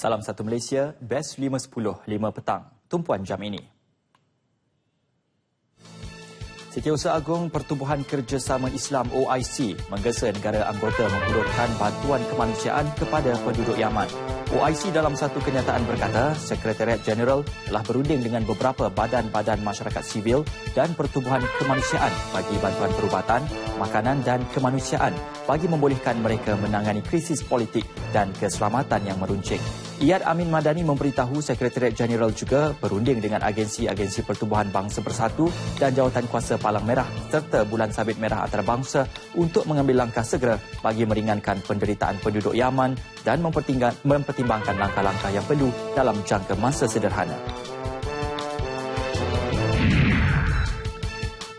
Salam Satu Malaysia, Best 5.10, 5 petang, tumpuan jam ini. Setiausaha Agung Pertubuhan Kerjasama Islam OIC menggesa negara anggota menghulurkan bantuan kemanusiaan kepada penduduk Yaman. OIC dalam satu kenyataan berkata, Sekretariat Jeneral telah berunding dengan beberapa badan-badan masyarakat sivil dan pertubuhan kemanusiaan bagi bantuan perubatan, makanan dan kemanusiaan bagi membolehkan mereka menangani krisis politik dan keselamatan yang meruncing. Iyad Amin Madani memberitahu Sekretariat Jeneral juga berunding dengan agensi-agensi Pertubuhan Bangsa Bersatu dan Jawatan Kuasa Palang Merah serta Bulan Sabit Merah Antarabangsa untuk mengambil langkah segera bagi meringankan penderitaan penduduk Yaman dan mempertimbangkan langkah-langkah yang perlu dalam jangka masa sederhana.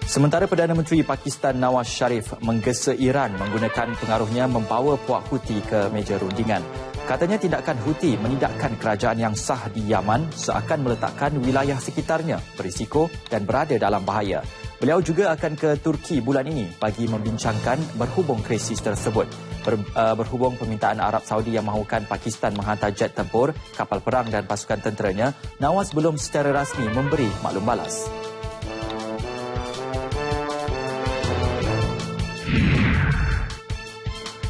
Sementara Perdana Menteri Pakistan Nawaz Sharif menggesa Iran menggunakan pengaruhnya membawa puak Houthi ke meja rundingan. Katanya tindakan Houthi menidakkan kerajaan yang sah di Yaman seakan meletakkan wilayah sekitarnya berisiko dan berada dalam bahaya. Beliau juga akan ke Turki bulan ini bagi membincangkan berhubung krisis tersebut. Berhubung permintaan Arab Saudi yang mahukan Pakistan menghantar jet tempur, kapal perang dan pasukan tenteranya, Nawaz belum secara rasmi memberi maklum balas.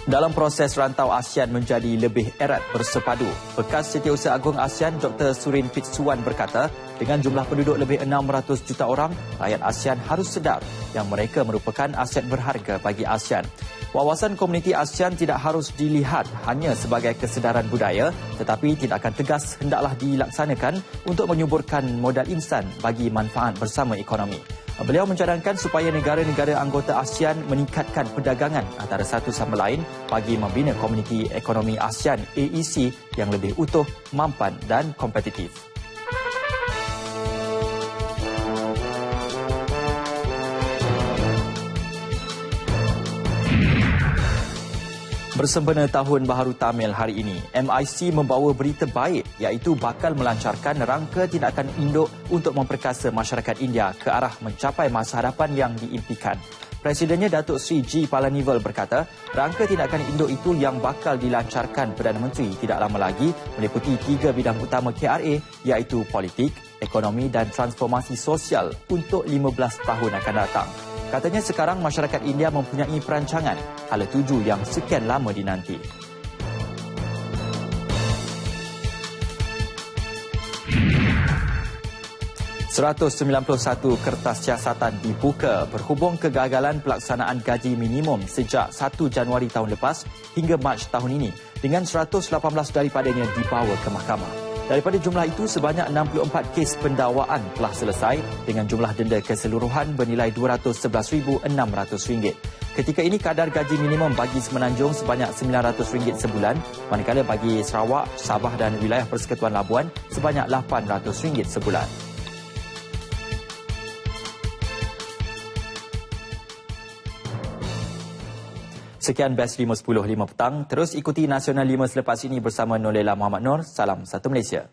Dalam proses rantau ASEAN menjadi lebih erat bersepadu, bekas Setiausaha Agung ASEAN Dr. Surin Pitsuwan berkata, dengan jumlah penduduk lebih 600 juta orang, rakyat ASEAN harus sedar yang mereka merupakan aset berharga bagi ASEAN. Wawasan komuniti ASEAN tidak harus dilihat hanya sebagai kesedaran budaya, tetapi tindakan tegas hendaklah dilaksanakan untuk menyuburkan modal insan bagi manfaat bersama ekonomi. Beliau mencadangkan supaya negara-negara anggota ASEAN meningkatkan perdagangan antara satu sama lain bagi membina komuniti ekonomi ASEAN AEC yang lebih utuh, mampan dan kompetitif. Bersempena Tahun Baharu Tamil hari ini, MIC membawa berita baik iaitu bakal melancarkan rangka tindakan induk untuk memperkasa masyarakat India ke arah mencapai masa hadapan yang diimpikan. Presidennya Datuk Seri G. Palanivel berkata, rangka tindakan induk itu yang bakal dilancarkan Perdana Menteri tidak lama lagi meliputi 3 bidang utama KRA iaitu politik, ekonomi dan transformasi sosial untuk 15 tahun akan datang. Katanya sekarang masyarakat India mempunyai perancangan hala tuju yang sekian lama dinanti. $191 kertas siasatan dibuka berhubung kegagalan pelaksanaan gaji minimum sejak 1 Januari tahun lepas hingga Mac tahun ini dengan 118 daripadanya dibawa ke mahkamah. Daripada jumlah itu, sebanyak 64 kes pendakwaan telah selesai dengan jumlah denda keseluruhan bernilai RM211,600. Ketika ini, kadar gaji minimum bagi Semenanjung sebanyak RM900 sebulan, manakala bagi Sarawak, Sabah dan wilayah Persekutuan Labuan sebanyak RM800 sebulan. Sekian Best 5.10, 5 petang. Terus ikuti Nasional 5 selepas ini bersama Nolela Muhammad Noor. Salam Satu Malaysia.